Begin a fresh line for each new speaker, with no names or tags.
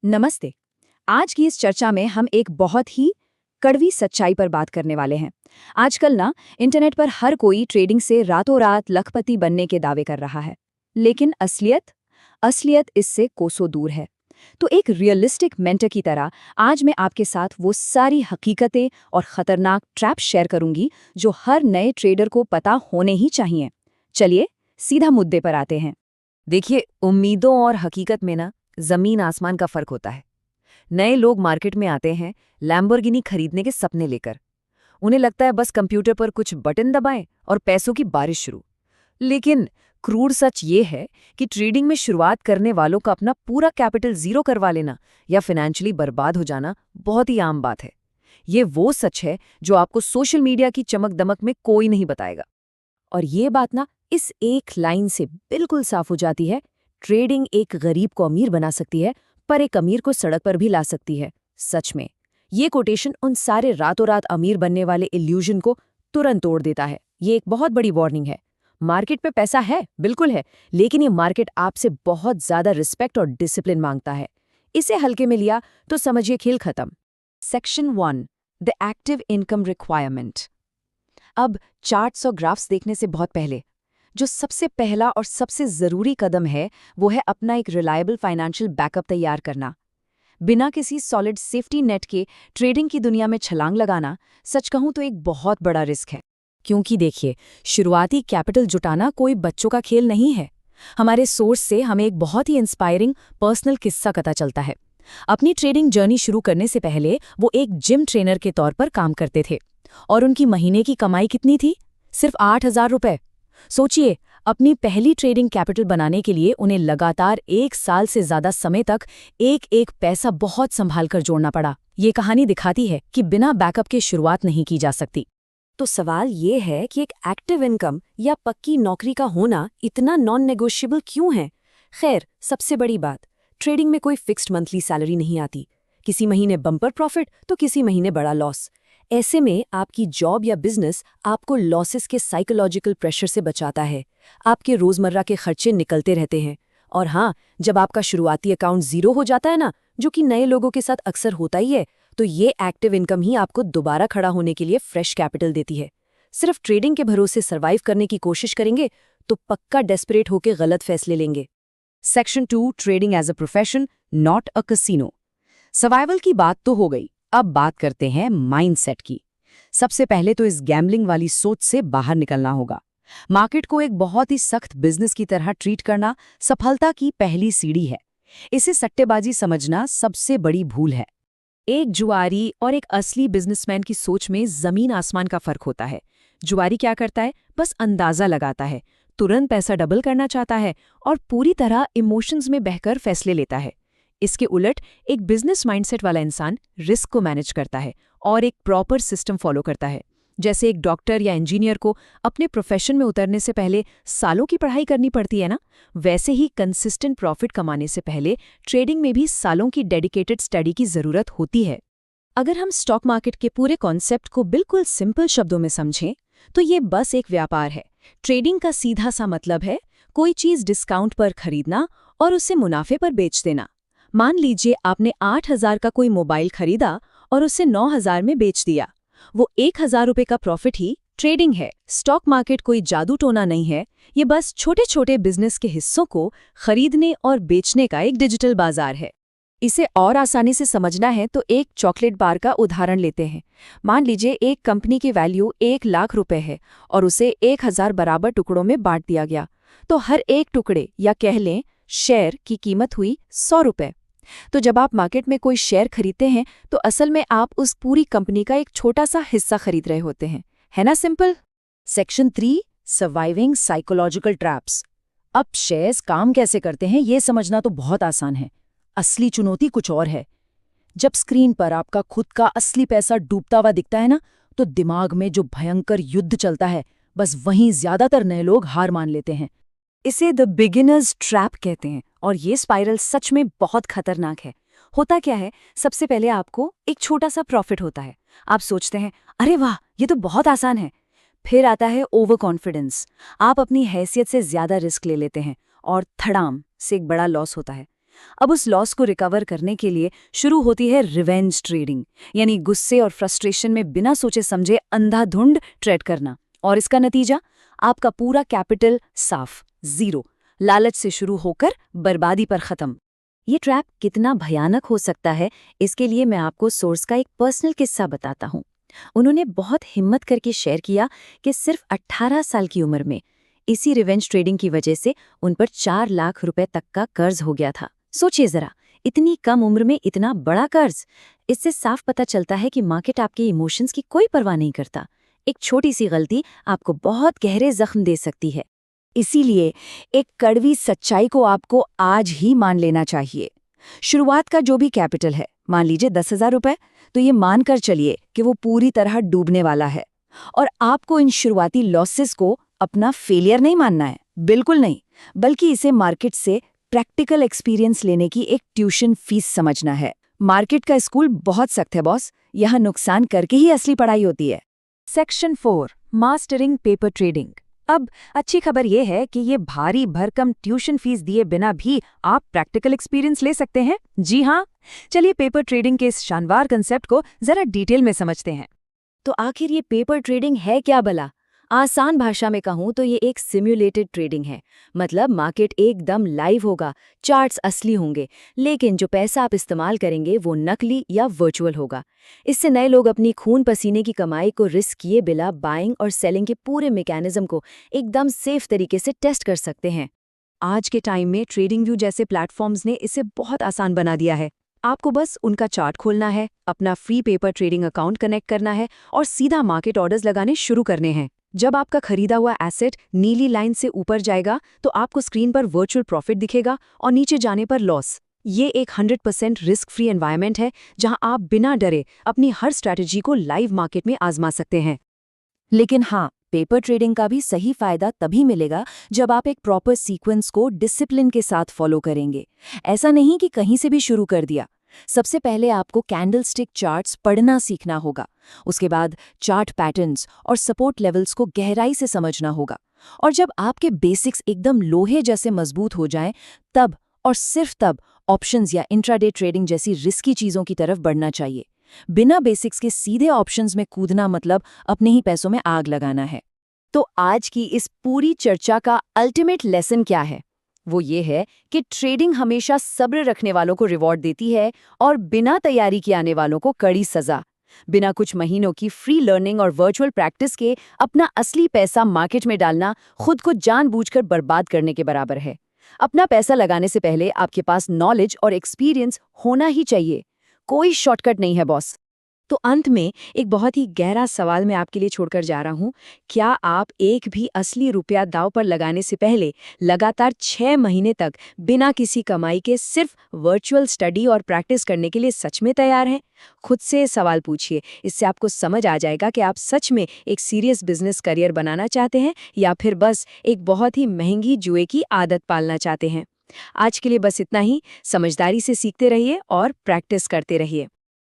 नमस्ते। आज की इस चर्चा में हम एक बहुत ही कड़वी सच्चाई पर बात करने वाले हैं। आजकल ना इंटरनेट पर हर कोई ट्रेडिंग से रातों रात लखपति बनने के दावे कर रहा है, लेकिन असलियत इससे कोसों दूर है। तो एक रियलिस्टिक मेंटर की तरह आज मैं आपके साथ वो सारी हकीकतें और खतरनाक ट्रैप शेयर करूंगी जो हर नए ट्रेडर को पता होने ही चाहिए। चलिए सीधा मुद्दे पर आते हैं।
देखिए, उम्मीदों और हकीकत में ना जमीन आसमान का फर्क होता है। नए लोग मार्केट में आते हैं लैम्बोर्गिनी खरीदने के सपने लेकर। उन्हें लगता है बस कंप्यूटर पर कुछ बटन दबाएं और पैसों की बारिश शुरू। लेकिन क्रूर सच ये है कि ट्रेडिंग में शुरुआत करने वालों का अपना पूरा कैपिटल जीरो करवा लेना या फाइनेंशियली बर्बाद हो जाना बहुत ही आम बात है। ये वो सच है जो आपको सोशल मीडिया की चमक दमक में कोई नहीं बताएगा।
और ये बात ना इस एक लाइन से बिल्कुल साफ हो जाती है। ट्रेडिंग एक गरीब को अमीर बना सकती है, पर एक अमीर को सड़क पर भी ला सकती है। सच में ये कोटेशन उन सारे रातों रात अमीर बनने वाले इल्यूजन को तुरंत तोड़ देता है। ये एक बहुत बड़ी वार्निंग है। मार्केट पे पैसा है, बिल्कुल है, लेकिन ये मार्केट आपसे बहुत ज्यादा रिस्पेक्ट और डिसिप्लिन मांगता है। इसे हल्के में लिया तो समझिए खेल खत्म। Section 1, the active income requirement. अब चार्ट्स और ग्राफ्स देखने से बहुत पहले जो सबसे पहला और सबसे ज़रूरी कदम है वो है अपना एक रिलायबल फाइनेंशियल बैकअप तैयार करना। बिना किसी सॉलिड सेफ्टी नेट के ट्रेडिंग की दुनिया में छलांग लगाना, सच कहूं तो एक बहुत बड़ा रिस्क है। क्योंकि देखिए, शुरुआती कैपिटल जुटाना कोई बच्चों का खेल नहीं है। हमारे सोर्स से हमें एक बहुत ही इंस्पायरिंग पर्सनल किस्सा पता चलता है। अपनी ट्रेडिंग जर्नी शुरू करने से पहले वो एक जिम ट्रेनर के तौर पर काम करते थे और उनकी महीने की कमाई कितनी थी? सिर्फ 8,000 रुपए। सोचिए, अपनी पहली ट्रेडिंग कैपिटल बनाने के लिए उन्हें लगातार 1 साल से ज्यादा समय तक एक एक पैसा बहुत संभाल कर जोड़ना पड़ा। ये कहानी दिखाती है कि बिना बैकअप के शुरुआत नहीं की जा सकती। तो सवाल ये है कि एक एक्टिव इनकम या पक्की नौकरी का होना इतना नॉन नेगोशिएबल क्यों है? खैर, सबसे बड़ी बात, ट्रेडिंग में कोई फिक्स्ड मंथली सैलरी नहीं आती। किसी महीने बम्पर प्रॉफिट तो किसी महीने बड़ा लॉस। ऐसे में आपकी जॉब या बिजनेस आपको लॉसेस के साइकोलॉजिकल प्रेशर से बचाता है। आपके रोजमर्रा के खर्चे निकलते रहते हैं। और हाँ, जब आपका शुरुआती अकाउंट जीरो हो जाता है ना, जो कि नए लोगों के साथ अक्सर होता ही है, तो ये एक्टिव इनकम ही आपको दोबारा खड़ा होने के लिए फ्रेश कैपिटल देती है। सिर्फ ट्रेडिंग के भरोसे सर्वाइव करने की कोशिश करेंगे तो पक्का डेस्परेट होकर गलत फैसले लेंगे। Section 2, trading as a profession, not a casino. Survival की बात तो हो गई, अब बात करते हैं माइंडसेट की। सबसे पहले तो इस गैम्बलिंग वाली सोच से बाहर निकलना होगा। मार्केट को एक बहुत ही सख्त बिजनेस की तरह ट्रीट करना सफलता की पहली सीढ़ी है। इसे सट्टेबाजी समझना सबसे बड़ी भूल है। एक जुआरी और एक असली बिजनेसमैन की सोच में जमीन आसमान का फर्क होता है। जुआरी क्या करता है? बस अंदाजा लगाता है, तुरंत पैसा डबल करना चाहता है और पूरी तरह इमोशंस में बहकर फैसले लेता है। इसके उलट एक बिजनेस माइंडसेट वाला इंसान रिस्क को मैनेज करता है और एक प्रॉपर सिस्टम फॉलो करता है। जैसे एक डॉक्टर या इंजीनियर को अपने प्रोफेशन में उतरने से पहले सालों की पढ़ाई करनी पड़ती है ना, वैसे ही कंसिस्टेंट प्रॉफिट कमाने से पहले ट्रेडिंग में भी सालों की डेडिकेटेड स्टडी की जरूरत होती है। अगर हम स्टॉक मार्केट के पूरे कॉन्सेप्ट को बिल्कुल सिंपल शब्दों में समझें तो ये बस एक व्यापार है। ट्रेडिंग का सीधा सा मतलब है कोई चीज डिस्काउंट पर खरीदना और उसे मुनाफे पर बेच देना। मान लीजिए आपने 8,000 का कोई मोबाइल खरीदा और उसे 9,000 में बेच दिया। वो 1,000 रुपये का प्रॉफिट ही ट्रेडिंग है। स्टॉक मार्केट कोई जादू टोना नहीं है, ये बस छोटे छोटे बिजनेस के हिस्सों को खरीदने और बेचने का एक डिजिटल बाजार है। इसे और आसानी से समझना है तो एक चॉकलेट बार का उदाहरण लेते हैं। मान लीजिए एक कंपनी की वैल्यू 1 लाख रुपए है और उसे 1,000 बराबर टुकड़ों में बांट दिया गया, तो हर एक टुकड़े या कह लें शेयर की कीमत हुई 100 रुपए। तो जब आप मार्केट में कोई शेयर खरीदते हैं तो असल में आप उस पूरी कंपनी का एक छोटा सा हिस्सा खरीद रहे होते हैं, है ना simple. Section 3, surviving psychological traps. अब शेयर्स काम कैसे करते हैं ये समझना तो बहुत आसान है। असली चुनौती कुछ और है। जब स्क्रीन पर आपका खुद का असली पैसा डूबता हुआ दिखता है ना, तो दिमाग में जो भयंकर युद्ध चलता है, बस वहीं ज्यादातर नए लोग हार मान लेते हैं। इसे द बिगिनर्स ट्रैप कहते हैं और ये स्पाइरल सच में बहुत खतरनाक है। होता क्या है, सबसे पहले आपको एक छोटा सा प्रॉफिट होता है। आप सोचते हैं अरे वाह, ये तो बहुत आसान है। फिर आता है ओवर कॉन्फिडेंस। आप अपनी हैसियत से ज्यादा रिस्क ले लेते हैं और धड़ाम से एक बड़ा लॉस होता है। अब उस लॉस को रिकवर करने के लिए शुरू होती है रिवेंज ट्रेडिंग, यानी गुस्से और फ्रस्ट्रेशन में बिना सोचे समझे अंधाधुंध ट्रेड करना। और इसका नतीजा, आपका पूरा कैपिटल साफ, जीरो, लालच से शुरू होकर बर्बादी पर खत्म। ये ट्रैप कितना भयानक हो सकता है, इसके लिए मैं आपको सोर्स का एक पर्सनल किस्सा बताता हूँ। उन्होंने बहुत हिम्मत करके शेयर किया कि सिर्फ 18 साल की उम्र में इसी रिवेंज ट्रेडिंग की वजह से उन पर 4 लाख रुपए तक का कर्ज हो गया था। सोचिए जरा, इतनी कम उम्र में इतना बड़ा कर्ज। इससे साफ पता चलता है कि मार्केट आपके इमोशंस की कोई परवाह नहीं करता। एक छोटी सी गलती आपको बहुत गहरे जख्म दे सकती है। इसीलिए एक कड़वी सच्चाई को आपको आज ही मान लेना चाहिए। शुरुआत का जो भी कैपिटल है, मान लीजिए 10,000 रुपए, तो ये मानकर चलिए कि वो पूरी तरह डूबने वाला है। और आपको इन शुरुआती लॉसेस को अपना फेलियर नहीं मानना है, बिल्कुल नहीं, बल्कि इसे मार्केट से प्रैक्टिकल एक्सपीरियंस लेने की एक ट्यूशन फीस समझना है। मार्केट का स्कूल बहुत सख्त है बॉस, यहाँ नुकसान करके ही असली पढ़ाई होती है।
Section 4, mastering paper trading. अब अच्छी खबर यह है कि ये भारी भरकम ट्यूशन फीस दिए बिना भी आप प्रैक्टिकल एक्सपीरियंस ले सकते हैं। जी हाँ, चलिए पेपर ट्रेडिंग के इस शानदार कंसेप्ट को जरा डिटेल में समझते हैं।
तो आखिर ये पेपर ट्रेडिंग है क्या भला? आसान भाषा में कहूँ तो ये एक सिम्युलेटेड ट्रेडिंग है। मतलब मार्केट एकदम लाइव होगा, चार्ट्स असली होंगे, लेकिन जो पैसा आप इस्तेमाल करेंगे वो नकली या वर्चुअल होगा। इससे नए लोग अपनी खून पसीने की कमाई को रिस्क किए बिना बाइंग और सेलिंग के पूरे मैकेनिज्म को एकदम सेफ तरीके से टेस्ट कर सकते हैं।
आज के टाइम में ट्रेडिंग व्यू जैसे प्लेटफॉर्म्स ने इसे बहुत आसान बना दिया है। आपको बस उनका चार्ट खोलना है, अपना free paper trading account connect करना है और सीधा मार्केट ऑर्डर्स लगाने शुरू करने हैं। जब आपका खरीदा हुआ एसेट नीली लाइन से ऊपर जाएगा तो आपको स्क्रीन पर वर्चुअल प्रॉफिट दिखेगा और नीचे जाने पर लॉस। ये एक 100% रिस्क फ्री एनवायरनमेंट है जहां आप बिना डरे अपनी हर स्ट्रैटेजी को लाइव मार्केट में आजमा सकते हैं।
लेकिन हाँ, पेपर ट्रेडिंग का भी सही फायदा तभी मिलेगा जब आप एक प्रॉपर सीक्वेंस को डिसिप्लिन के साथ फॉलो करेंगे। ऐसा नहीं कि कहीं से भी शुरू कर दिया। सबसे पहले आपको कैंडलस्टिक चार्ट्स पढ़ना सीखना होगा। उसके बाद चार्ट पैटर्न्स और सपोर्ट लेवल्स को गहराई से समझना होगा। और जब आपके बेसिक्स एकदम लोहे जैसे मजबूत हो जाएं, तब और सिर्फ तब ऑप्शंस या इंट्राडे ट्रेडिंग जैसी रिस्की चीज़ों की तरफ बढ़ना चाहिए। बिना बेसिक्स के सीधे ऑप्शंस में कूदना मतलब अपने ही पैसों में आग लगाना है। तो आज की इस पूरी चर्चा का अल्टीमेट लेसन क्या है? वो ये है कि ट्रेडिंग हमेशा सब्र रखने वालों को रिवॉर्ड देती है और बिना तैयारी के आने वालों को कड़ी सजा। बिना कुछ महीनों की फ्री लर्निंग और वर्चुअल प्रैक्टिस के अपना असली पैसा मार्केट में डालना खुद को जानबूझकर बर्बाद करने के बराबर है। अपना पैसा लगाने से पहले आपके पास नॉलेज और एक्सपीरियंस होना ही चाहिए। कोई शॉर्टकट नहीं है बॉस।
तो अंत में एक बहुत ही गहरा सवाल मैं आपके लिए छोड़कर जा रहा हूं। क्या आप एक भी असली रुपया दांव पर लगाने से पहले लगातार 6 महीने तक बिना किसी कमाई के सिर्फ वर्चुअल स्टडी और प्रैक्टिस करने के लिए सच में तैयार हैं? खुद से सवाल पूछिए। इससे आपको समझ आ जाएगा कि आप सच में एक सीरियस बिजनेस करियर बनाना चाहते हैं या फिर बस एक बहुत ही महंगी जुए की आदत पालना चाहते हैं। आज के लिए बस इतना ही। समझदारी से सीखते रहिए और प्रैक्टिस करते रहिए।